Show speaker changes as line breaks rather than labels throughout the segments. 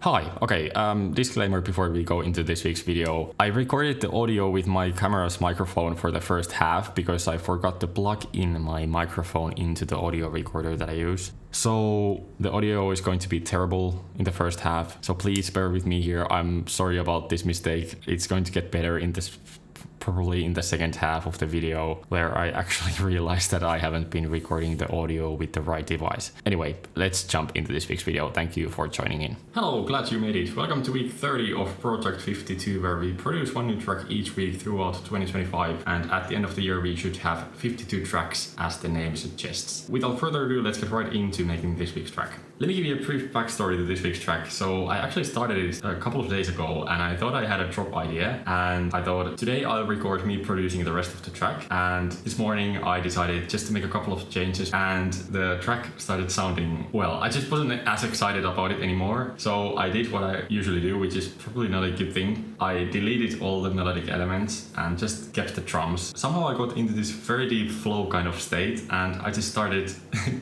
Hi, okay, disclaimer before we go into this week's video. I recorded the audio with my camera's microphone for the first half because I forgot to plug in my microphone into the audio recorder that I use. So the audio is going to be terrible in the first half, so please bear with me here. I'm sorry about this mistake. It's going to get better in this probably in the second half of the video, where I actually realized that I haven't been recording the audio with the right device. Anyway, let's jump into this week's video. Thank you for joining in. Hello, glad you made it. Welcome to week 30 of Project 52, where we produce one new track each week throughout 2025, and at the end of the year we should have 52 tracks, as the name suggests. Without further ado, let's get right into making this week's track. Let me give you a brief backstory to this week's track. So I actually started it a couple of days ago, and I thought I had a drop idea, and I thought today I'll record me producing the rest of the track. And this morning I decided just to make a couple of changes, and the track started sounding, well, I just wasn't as excited about it anymore. So I did what I usually do, which is probably not a good thing. I deleted all the melodic elements and just kept the drums. Somehow I got into this very deep flow kind of state, and I just started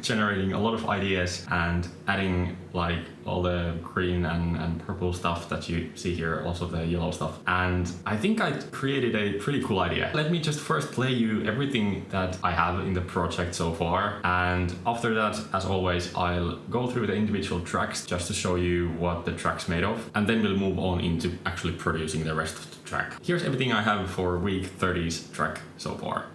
generating a lot of ideas and adding like all the green and purple stuff that you see here, also the yellow stuff. And I think I created a pretty cool idea. Let me just first play you everything that I have in the project so far. And after that, as always, I'll go through the individual tracks just to show you what the track's made of. And then we'll move on into actually producing the rest of the track. Here's everything I have for week 30's track so far.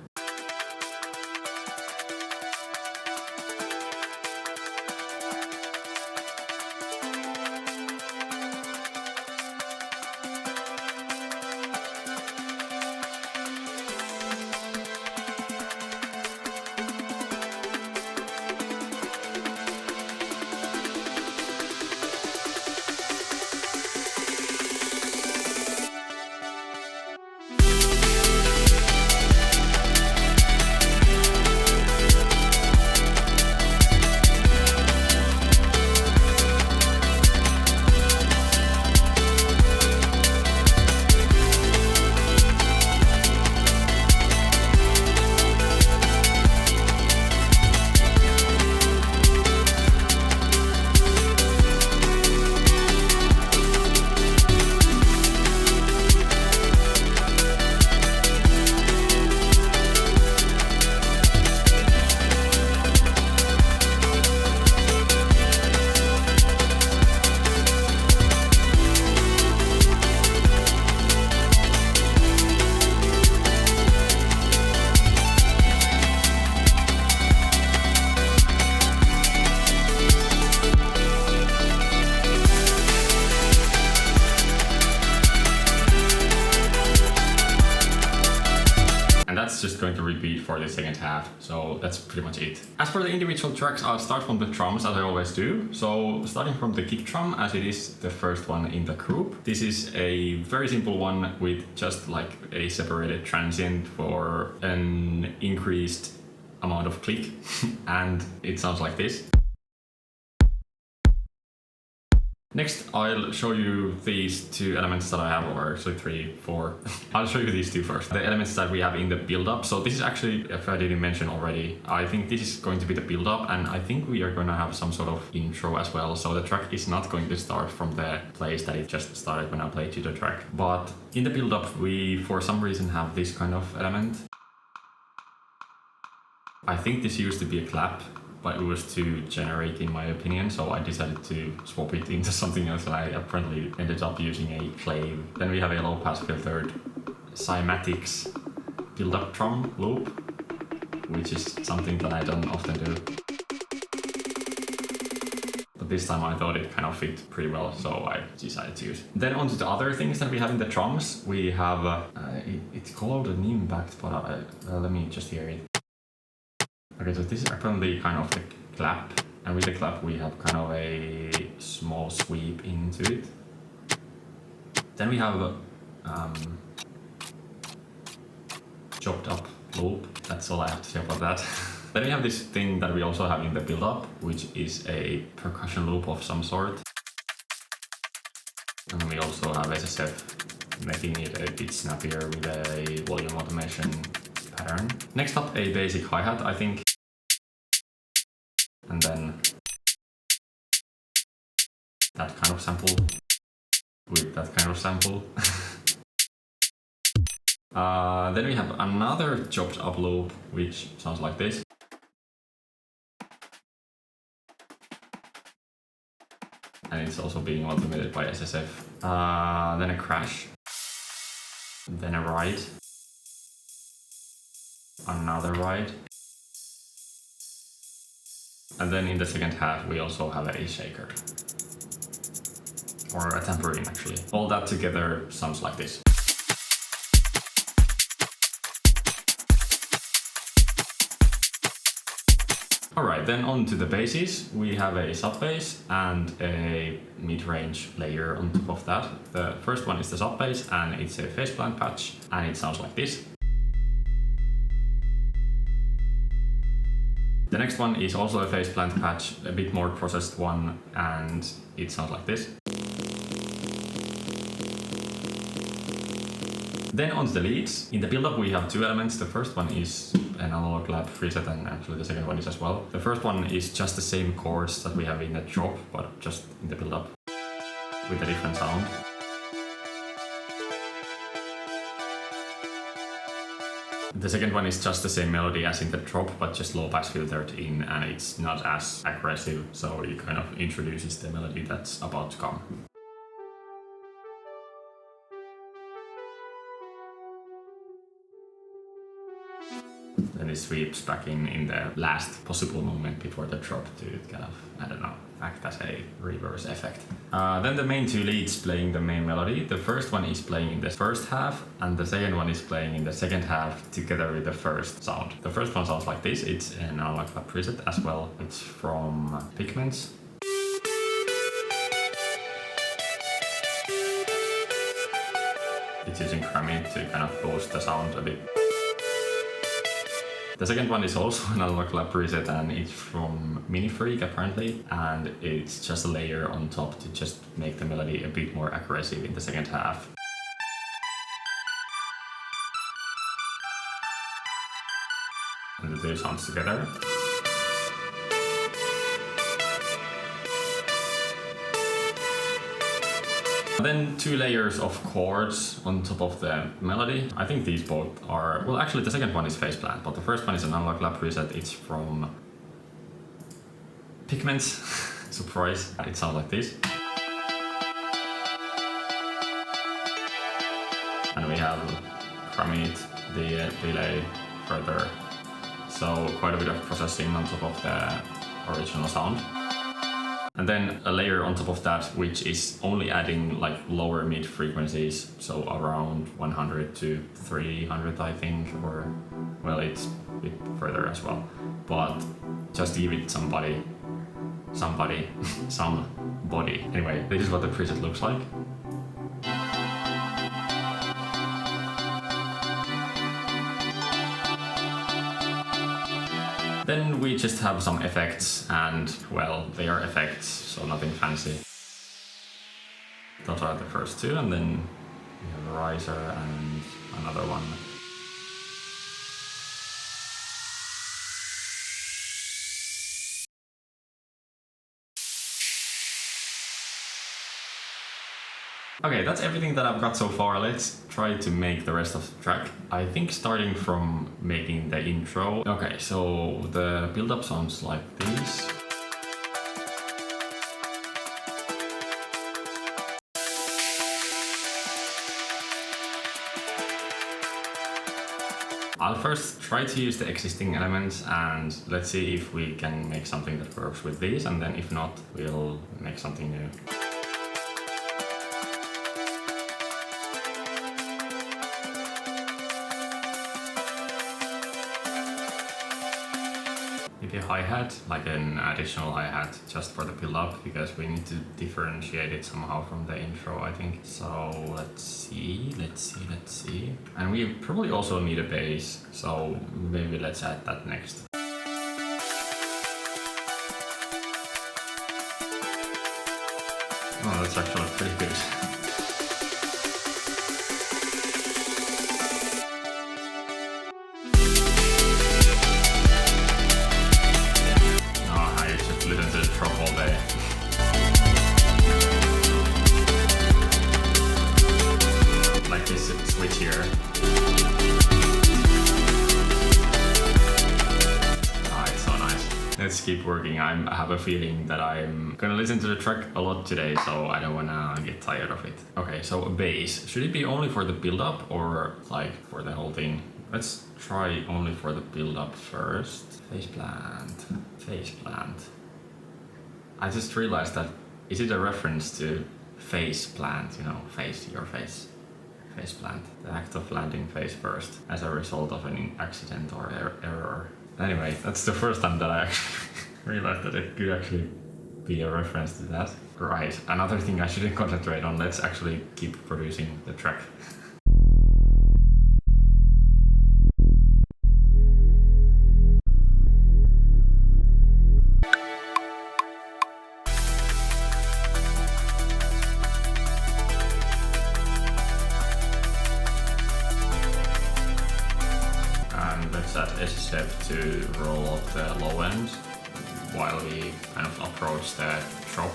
Just going to repeat for the second half, so that's pretty much it. As for the individual tracks, I'll start from the drums as I always do. So starting from the kick drum, as it is the first one in the group. This is a very simple one with just like a separated transient for an increased amount of click and it sounds like this. Next, I'll show you these two elements that I have, or actually three, four. I'll show you these two first. The elements that we have in the build-up. So this is actually, if I didn't mention already, I think this is going to be the build-up, and I think we are going to have some sort of intro as well. So the track is not going to start from the place that it just started when I played you the track. But in the build-up, we, for some reason, have this kind of element. I think this used to be a clap, but it was too generic in my opinion, so I decided to swap it into something else, and I apparently ended up using a clave. Then we have a low-pass filtered cymatics build-up drum loop, which is something that I don't often do. But this time I thought it kind of fit pretty well, so I decided to use it. Then onto the other things that we have in the drums. We have, it's called an impact, but let me just hear it. Okay, so this is apparently kind of the clap, and with the clap we have kind of a small sweep into it. Then we have chopped up loop. That's all I have to say about that. Then we have this thing that we also have in the build-up, which is a percussion loop of some sort. And we also have SSF, making it a bit snappier with a volume automation pattern. Next up, a basic hi-hat, I think. And then that kind of sample. kind of sample. Then we have another chopped up loop, which sounds like this. And it's also being automated by SSF. Then a crash. Then a ride. Another ride. And then in the second half, we also have a shaker. Or a tambourine, actually. All that together sounds like this. Alright, then on to the basses. We have a sub bass and a mid-range layer on top of that. The first one is the sub bass and it's a phase plant patch and it sounds like this. The next one is also a phase plant patch, a bit more processed one, and it sounds like this. Then on to the leads. In the build-up we have two elements. The first one is an analog lab preset and actually the second one is as well. The first one is just the same chords that we have in the drop, but just in the build-up with a different sound. The second one is just the same melody as in the drop, but just low pass filtered in, and it's not as aggressive, so it kind of introduces the melody that's about to come. Then it sweeps back in the last possible moment before the drop to kind of, I don't know, act as a reverse effect. Then the main two leads playing the main melody. The first one is playing in the first half and the second one is playing in the second half together with the first sound. The first one sounds like this. It's an analog lab preset as well. It's from Pigments. It's using Grammy to kind of boost the sound a bit. The second one is also an analog lab preset and it's from Minifreak apparently, and it's just a layer on top to just make the melody a bit more aggressive in the second half. And the two sounds together. Then two layers of chords on top of the melody. I think these both are, well actually the second one is phase plant, but the first one is an analog lab preset. It's from Pigments. Surprise. It sounds like this. And we have from it the delay further. So quite a bit of processing on top of the original sound. And then a layer on top of that, which is only adding like lower mid frequencies, so around 100 to 300, I think, or well, it's a bit further as well. But just give it somebody. Anyway, this is what the preset looks like. Then we just have some effects and, well, they are effects, so nothing fancy. Those are the first two, and then we have a riser and another one. Okay, that's everything that I've got so far. Let's try to make the rest of the track. I think starting from making the intro. Okay, so the build-up sounds like this. I'll first try to use the existing elements and let's see if we can make something that works with these, and then if not, we'll make something new. Maybe a hi-hat, like an additional hi-hat just for the build-up, because we need to differentiate it somehow from the intro, I think. So let's see. And we probably also need a bass, so maybe let's add that next. Oh, that's actually pretty good. here. It's so nice. Let's keep working. I have a feeling that I'm gonna listen to the track a lot today, so I don't wanna get tired of it. Okay, so a bass. Should it be only for the build-up or like for the whole thing? Let's try only for the build-up first. Face plant. Face plant. I just realized that, is it a reference to face plant, you know, face, your face? Face plant. The act of landing face first as a result of an accident or error. Anyway, that's the first time that I actually realized that it could actually be a reference to that. Right, another thing I shouldn't concentrate on. Let's actually keep producing the track. Let's add SSF to roll up the low end while we kind of approach the drop.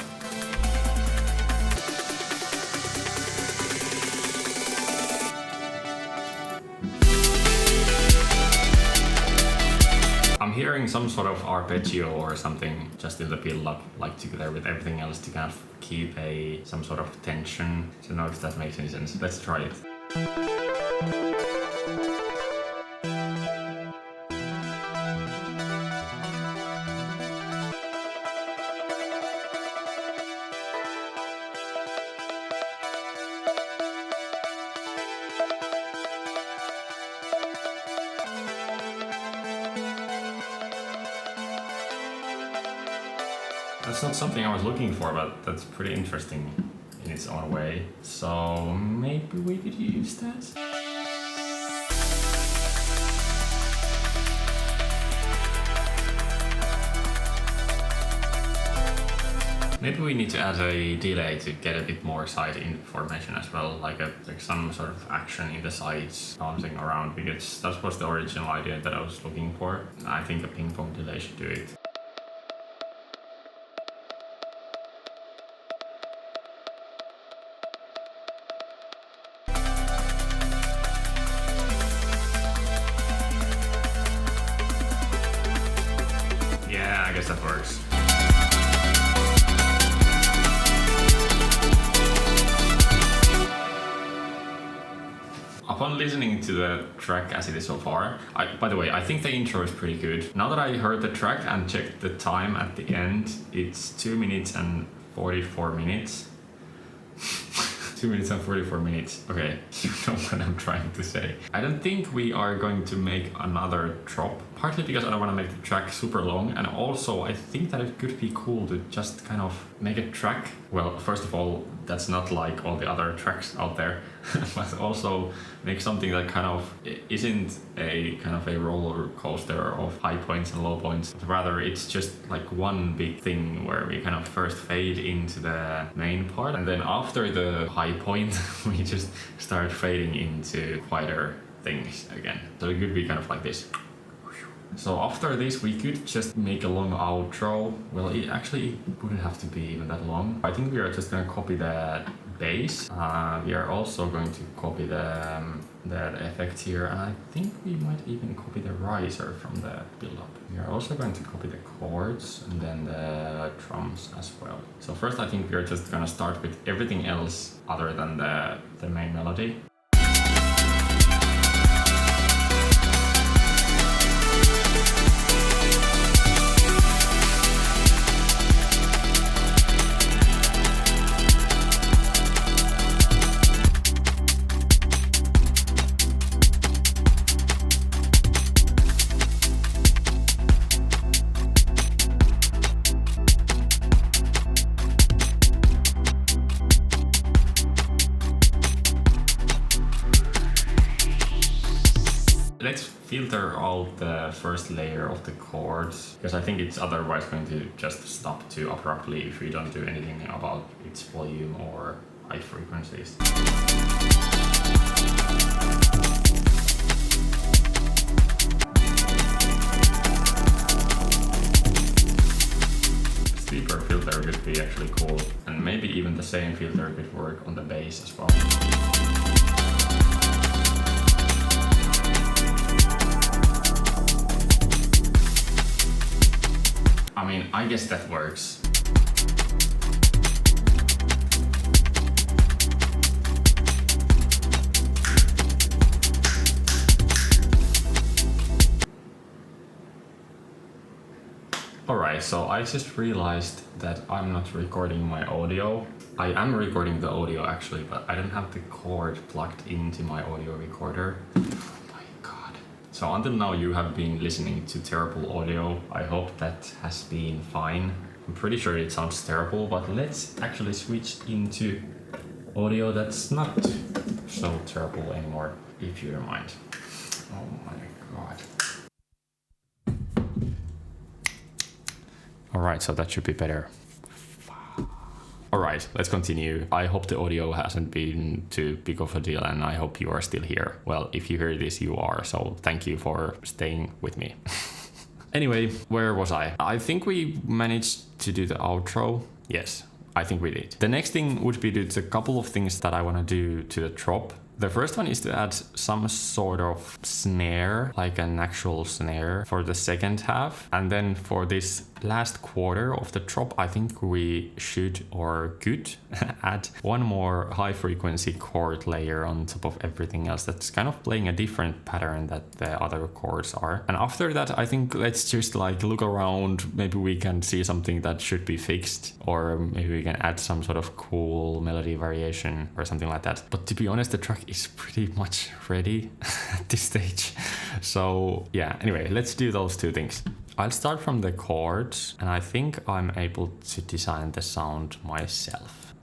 I'm hearing some sort of arpeggio or something just in the build up, like together with everything else to kind of keep some sort of tension. I don't know if that makes any sense. Let's try it. That's not something I was looking for, but that's pretty interesting in its own way. So maybe we could use that? Maybe we need to add a delay to get a bit more side information as well, like some sort of action in the sides bouncing around, because that was the original idea that I was looking for. I think a ping pong delay should do it. Yeah, I guess that works. Upon listening to the track as it is so far, by the way, I think the intro is pretty good. Now that I heard the track and checked the time at the end, it's 2 minutes and 44 minutes. 2 minutes and 44 minutes. Okay, you know what I'm trying to say. I don't think we are going to make another drop, partly because I don't want to make the track super long, and also I think that it could be cool to just kind of make a track. Well, first of all, that's not like all the other tracks out there, but also make something that kind of isn't a kind of a roller coaster of high points and low points, but rather it's just like one big thing where we kind of first fade into the main part, and then after the high point we just start fading into quieter things again. So it could be kind of like this. So after this we could just make a long outro. Well, it actually wouldn't have to be even that long. I think we are just gonna copy the bass. We are also going to copy the effect here, and I think we might even copy the riser from the build-up. We are also going to copy the chords and then the drums as well. So first I think we are just gonna start with everything else other than the main melody. Let's filter out the first layer of the chords, because I think it's otherwise going to just stop too abruptly if we don't do anything about its volume or high frequencies. Steeper filter could be actually cool, and maybe even the same filter could work on the bass as well. mean, I guess that works. Alright, so I just realized that I'm not recording my audio. I am recording the audio actually, but I don't have the cord plugged into my audio recorder. Oh my god. So until now you have been listening to terrible audio. I hope that has been fine. I'm pretty sure it sounds terrible, but let's actually switch into audio that's not so terrible anymore, if you don't mind. Oh my god. Alright, so that should be better. Alright, let's continue. I hope the audio hasn't been too big of a deal and I hope you are still here. Well, if you hear this, you are, so thank you for staying with me. Anyway, where was I? I think we managed to do the outro. Yes, I think we did. The next thing would be to do a couple of things that I want to do to the drop. The first one is to add some sort of snare, like an actual snare for the second half. And then for this last quarter of the drop, I think we should or could add one more high frequency chord layer on top of everything else that's kind of playing a different pattern that the other chords are. And after that, I think let's just like look around. Maybe we can see something that should be fixed, or maybe we can add some sort of cool melody variation or something like that. But to be honest, the track is pretty much ready at this stage. So yeah, anyway, let's do those two things. I'll start from the chords, and I think I'm able to design the sound myself.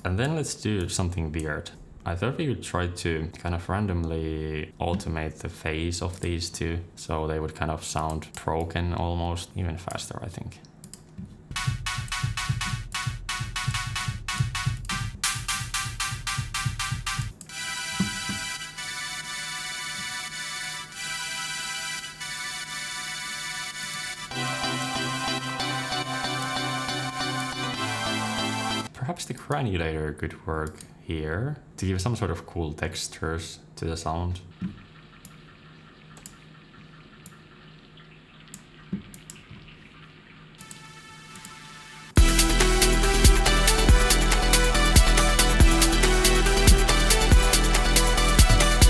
And then let's do something weird. I thought we would try to kind of randomly automate the phase of these two, so they would kind of sound broken almost, even faster, I think. Perhaps the granulator could work here to give some sort of cool textures to the sound.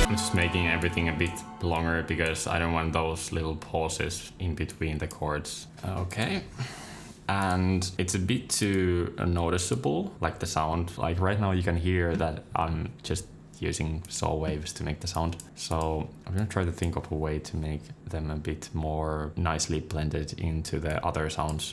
I'm just making everything a bit longer because I don't want those little pauses in between the chords. Okay. And it's a bit too noticeable, like the sound. Like right now you can hear that I'm just using saw waves to make the sound. So I'm gonna try to think of a way to make them a bit more nicely blended into the other sounds.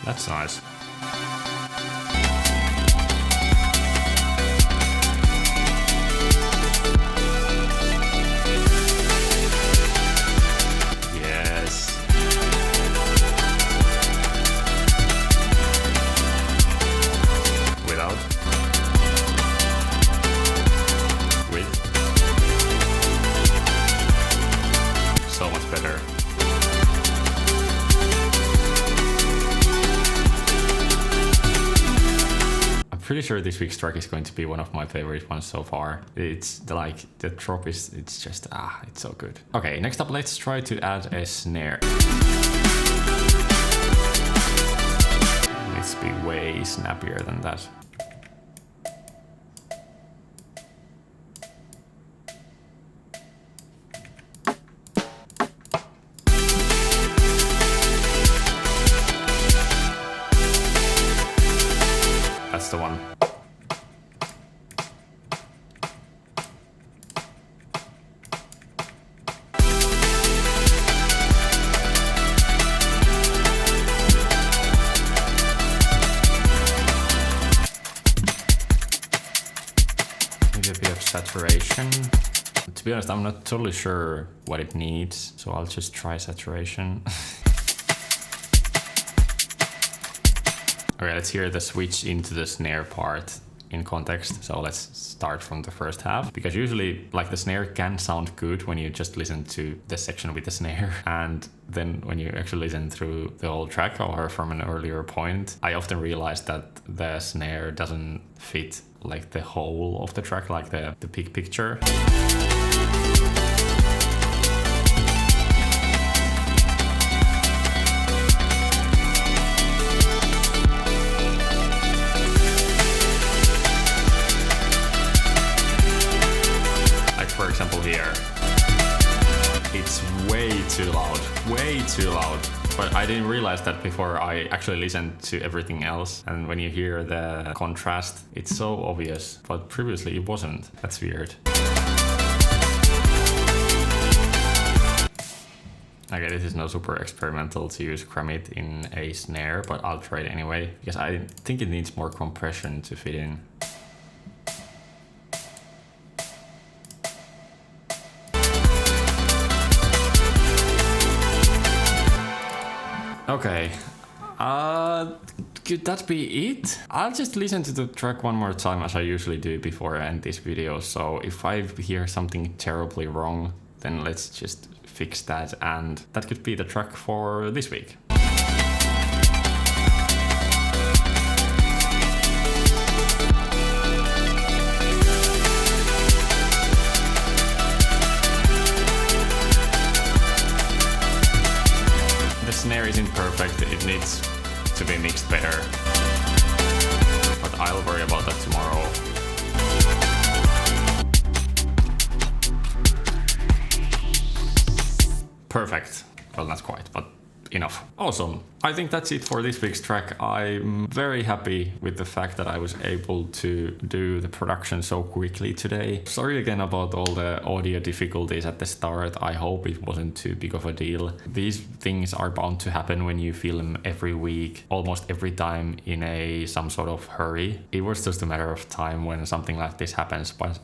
That's nice. Yes. Without. With. So much better. Pretty sure this week's track is going to be one of my favorite ones so far. It's like the drop is, it's just, it's so good. Okay, next up, let's try to add a snare. Let's be way snappier than that. That's the one. Maybe a bit of saturation. To be honest, I'm not totally sure what it needs, so I'll just try saturation. Okay, let's hear the switch into the snare part. in context. So let's start from the first half, because usually like the snare can sound good when you just listen to the section with the snare, and then when you actually listen through the whole track or from an earlier point, I often realize that the snare doesn't fit like the whole of the track, like the big picture. For example here, it's way too loud, but I didn't realize that before I actually listened to everything else, and when you hear the contrast, it's so obvious, but previously it wasn't. That's weird. Okay, this is no super experimental to use Kramit in a snare, but I'll try it anyway, because I think it needs more compression to fit in. Okay, could that be it? I'll just listen to the track one more time as I usually do before I end this video, so if I hear something terribly wrong, then let's just fix that, and that could be the track for this week. Snare isn't perfect, it needs to be mixed better, but I'll worry about that tomorrow. Perfect. Well, not quite, but enough. Awesome. I think that's it for this week's track. I'm very happy with the fact that I was able to do the production so quickly today. Sorry again about all the audio difficulties at the start. I hope it wasn't too big of a deal. These things are bound to happen when you film every week, almost every time in some sort of hurry. It was just a matter of time when something like this happens, but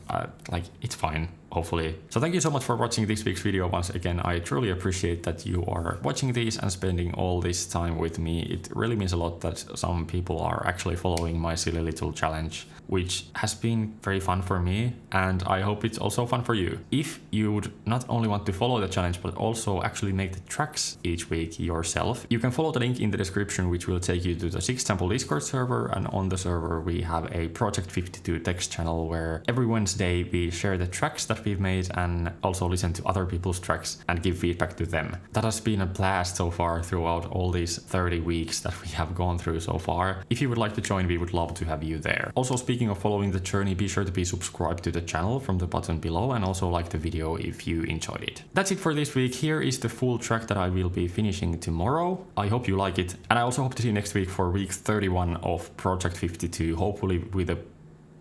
it's fine. Hopefully. So thank you so much for watching this week's video. Once again, I truly appreciate that you are watching these and spending all this time with me. It really means a lot that some people are actually following my silly little challenge, which has been very fun for me, and I hope it's also fun for you. If you would not only want to follow the challenge, but also actually make the tracks each week yourself, you can follow the link in the description, which will take you to the 6Sample Discord server, and on the server we have a Project 52 text channel where every Wednesday we share the tracks that we've made and also listen to other people's tracks and give feedback to them. That has been a blast so far throughout all these 30 weeks that we have gone through so far. If you would like to join, we would love to have you there. Also, speaking of following the journey, be sure to be subscribed to the channel from the button below, and also like the video if you enjoyed it. That's it for this week. Here is the full track that I will be finishing tomorrow. I hope you like it, and I also hope to see you next week for week 31 of Project 52, hopefully with a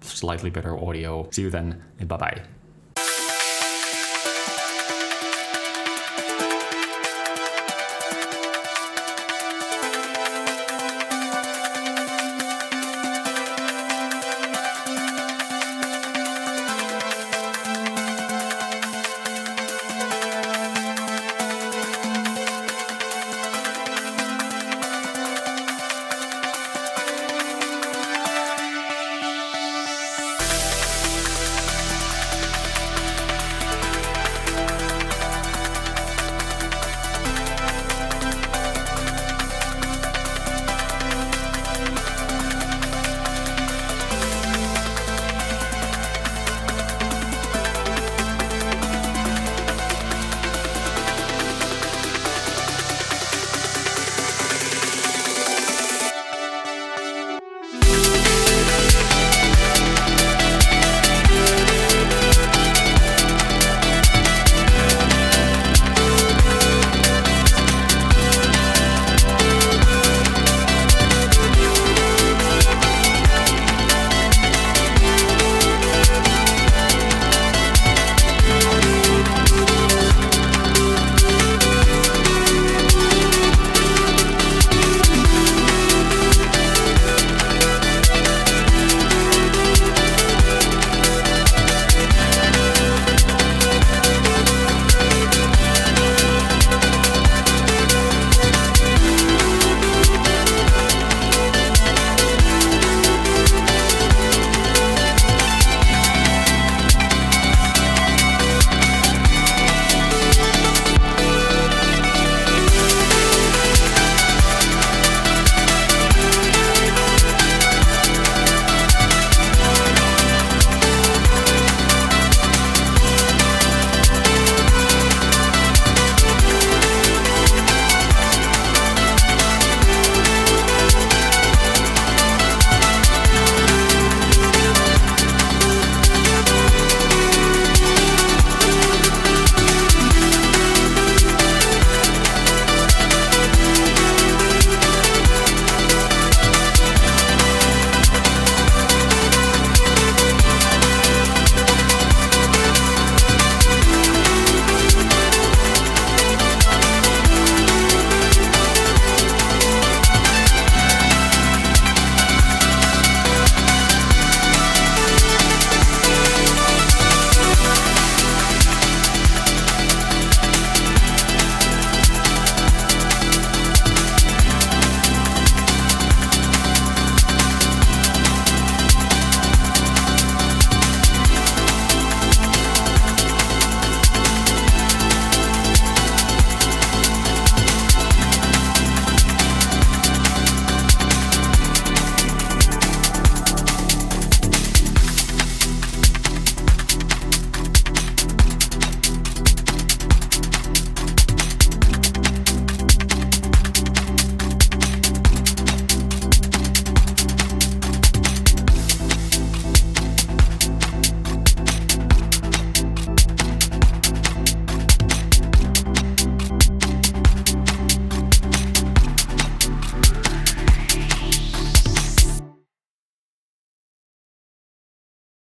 slightly better audio. See you then, and bye bye.